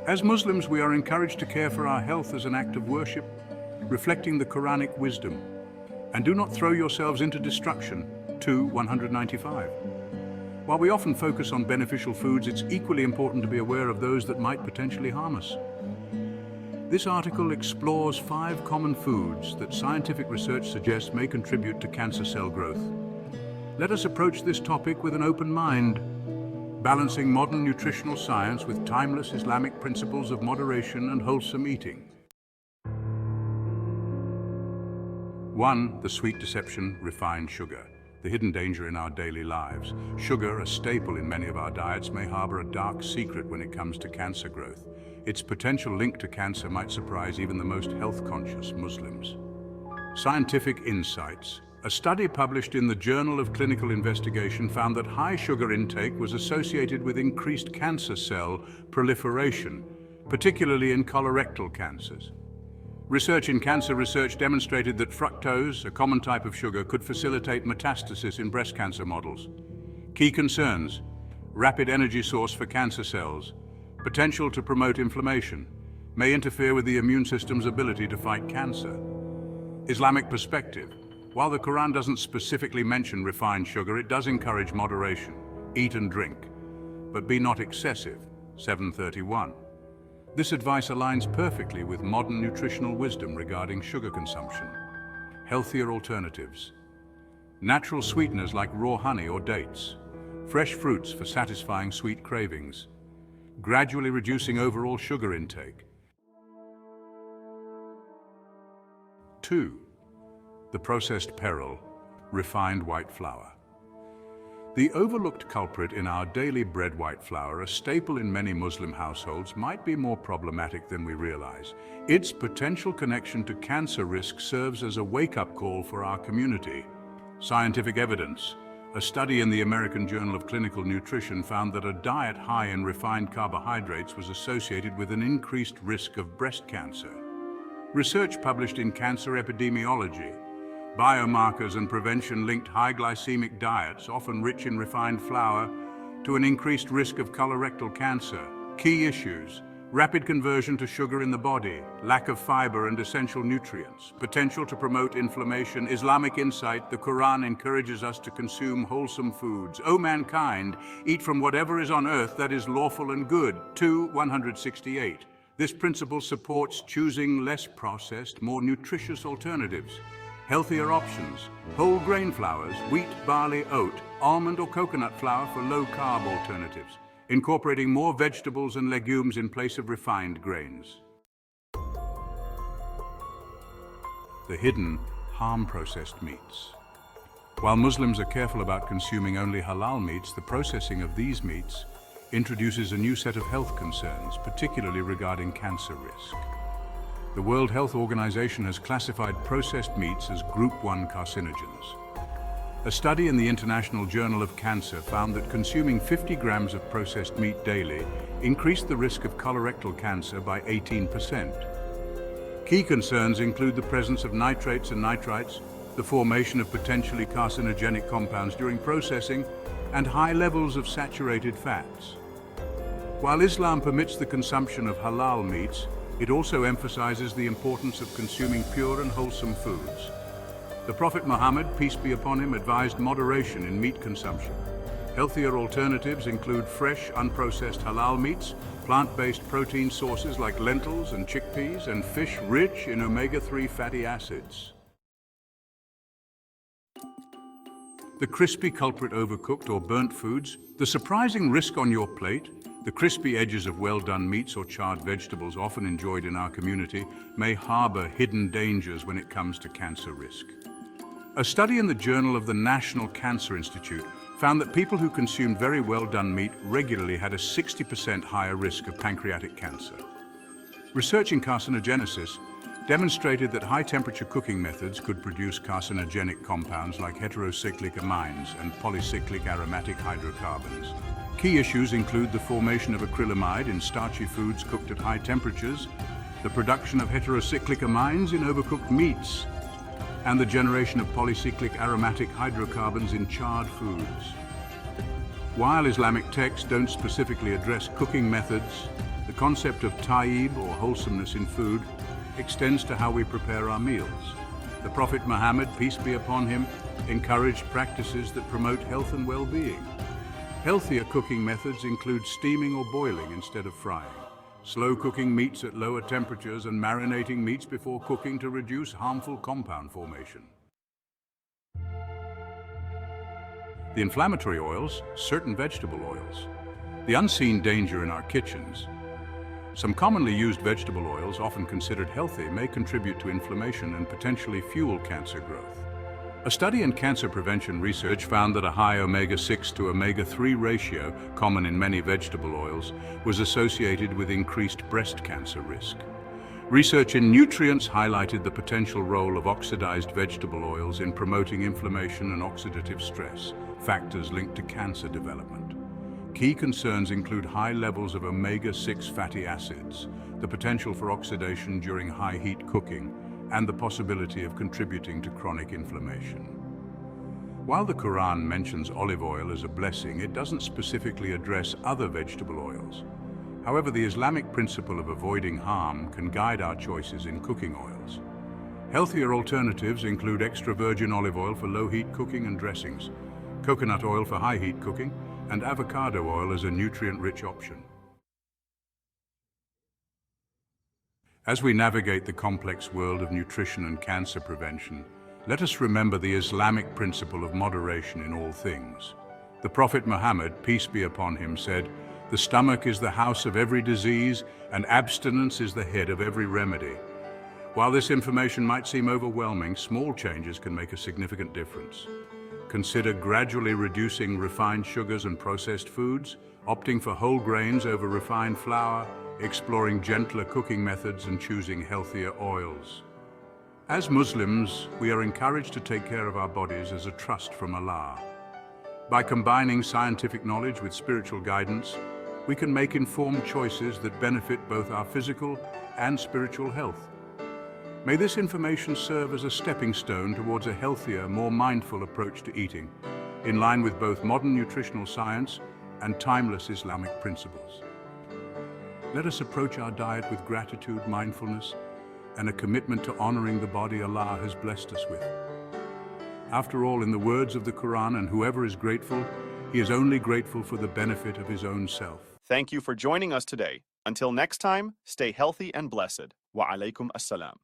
As Muslims, we are encouraged to care for our health as an act of worship, reflecting the Quranic wisdom. And do not throw yourselves into destruction. 2:195. While we often focus on beneficial foods, it's equally important to be aware of those that might potentially harm us. This article explores 5 common foods that scientific research suggests may contribute to cancer cell growth. Let us approach this topic with an open mind, balancing modern nutritional science with timeless Islamic principles of moderation and wholesome eating. 1. The sweet deception, refined sugar. The hidden danger in our daily lives. Sugar, a staple in many of our diets, may harbor a dark secret when it comes to cancer growth. Its potential link to cancer might surprise even the most health-conscious Muslims. Scientific insights. A study published in the Journal of Clinical Investigation found that high sugar intake was associated with increased cancer cell proliferation, particularly in colorectal cancers. Research in cancer research demonstrated that fructose, a common type of sugar, could facilitate metastasis in breast cancer models. Key concerns: rapid energy source for cancer cells, potential to promote inflammation, may interfere with the immune system's ability to fight cancer. Islamic perspective. While the Quran doesn't specifically mention refined sugar, it does encourage moderation. Eat and drink, but be not excessive. 7:31. This advice aligns perfectly with modern nutritional wisdom regarding sugar consumption. Healthier alternatives. Natural sweeteners like raw honey or dates. Fresh fruits for satisfying sweet cravings. Gradually reducing overall sugar intake. 2. The processed peril, refined white flour. The overlooked culprit in our daily bread, white flour, a staple in many Muslim households, might be more problematic than we realize. Its potential connection to cancer risk serves as a wake-up call for our community. Scientific evidence. A study in the American Journal of Clinical Nutrition found that a diet high in refined carbohydrates was associated with an increased risk of breast cancer. Research published in Cancer Epidemiology. Biomarkers and prevention linked high glycemic diets, often rich in refined flour, to an increased risk of colorectal cancer. Key issues: rapid conversion to sugar in the body, lack of fiber and essential nutrients, potential to promote inflammation. Islamic insight. The Quran encourages us to consume wholesome foods. O mankind, eat from whatever is on earth that is lawful and good. 2:168. This principle supports choosing less processed, more nutritious alternatives. Healthier options: whole grain flours, wheat, barley, oat, almond or coconut flour for low-carb alternatives, incorporating more vegetables and legumes in place of refined grains. The hidden, harm-processed meats. While Muslims are careful about consuming only halal meats, the processing of these meats introduces a new set of health concerns, particularly regarding cancer risk. The World Health Organization has classified processed meats as Group 1 carcinogens. A study in the International Journal of Cancer found that consuming 50 grams of processed meat daily increased the risk of colorectal cancer by 18%. Key concerns include the presence of nitrates and nitrites, the formation of potentially carcinogenic compounds during processing, and high levels of saturated fats. While Islam permits the consumption of halal meats, it also emphasizes the importance of consuming pure and wholesome foods. The Prophet Muhammad, peace be upon him, advised moderation in meat consumption. Healthier alternatives include fresh, unprocessed halal meats, plant-based protein sources like lentils and chickpeas, and fish rich in omega-3 fatty acids. The crispy culprit: overcooked or burnt foods. The surprising risk on your plate. The crispy edges of well-done meats or charred vegetables, often enjoyed in our community, may harbor hidden dangers when it comes to cancer risk. A study in the Journal of the National Cancer Institute found that people who consumed very well-done meat regularly had a 60% higher risk of pancreatic cancer. Research in carcinogenesis demonstrated that high-temperature cooking methods could produce carcinogenic compounds like heterocyclic amines and polycyclic aromatic hydrocarbons. Key issues include the formation of acrylamide in starchy foods cooked at high temperatures, the production of heterocyclic amines in overcooked meats, and the generation of polycyclic aromatic hydrocarbons in charred foods. While Islamic texts don't specifically address cooking methods, the concept of tayyib, or wholesomeness in food, extends to how we prepare our meals. The Prophet Muhammad, peace be upon him, encouraged practices that promote health and well-being. Healthier cooking methods include steaming or boiling instead of frying, slow cooking meats at lower temperatures, and marinating meats before cooking to reduce harmful compound formation. The inflammatory oils, certain vegetable oils. The unseen danger in our kitchens. Some commonly used vegetable oils, often considered healthy, may contribute to inflammation and potentially fuel cancer growth. A study in cancer prevention research found that a high omega-6 to omega-3 ratio, common in many vegetable oils, was associated with increased breast cancer risk. Research in nutrients highlighted the potential role of oxidized vegetable oils in promoting inflammation and oxidative stress, factors linked to cancer development. Key concerns include high levels of omega-6 fatty acids, the potential for oxidation during high-heat cooking, and the possibility of contributing to chronic inflammation. While the Quran mentions olive oil as a blessing, it doesn't specifically address other vegetable oils. However, the Islamic principle of avoiding harm can guide our choices in cooking oils. Healthier alternatives include extra virgin olive oil for low-heat cooking and dressings, coconut oil for high-heat cooking, and avocado oil as a nutrient-rich option. As we navigate the complex world of nutrition and cancer prevention, let us remember the Islamic principle of moderation in all things. The Prophet Muhammad, peace be upon him, said, "The stomach is the house of every disease, and abstinence is the head of every remedy." While this information might seem overwhelming, small changes can make a significant difference. Consider gradually reducing refined sugars and processed foods, opting for whole grains over refined flour, exploring gentler cooking methods, and choosing healthier oils. As Muslims, we are encouraged to take care of our bodies as a trust from Allah. By combining scientific knowledge with spiritual guidance, we can make informed choices that benefit both our physical and spiritual health. May this information serve as a stepping stone towards a healthier, more mindful approach to eating, in line with both modern nutritional science and timeless Islamic principles. Let us approach our diet with gratitude, mindfulness, and a commitment to honoring the body Allah has blessed us with. After all, in the words of the Quran, and whoever is grateful, he is only grateful for the benefit of his own self. Thank you for joining us today. Until next time, stay healthy and blessed. Wa alaikum assalam.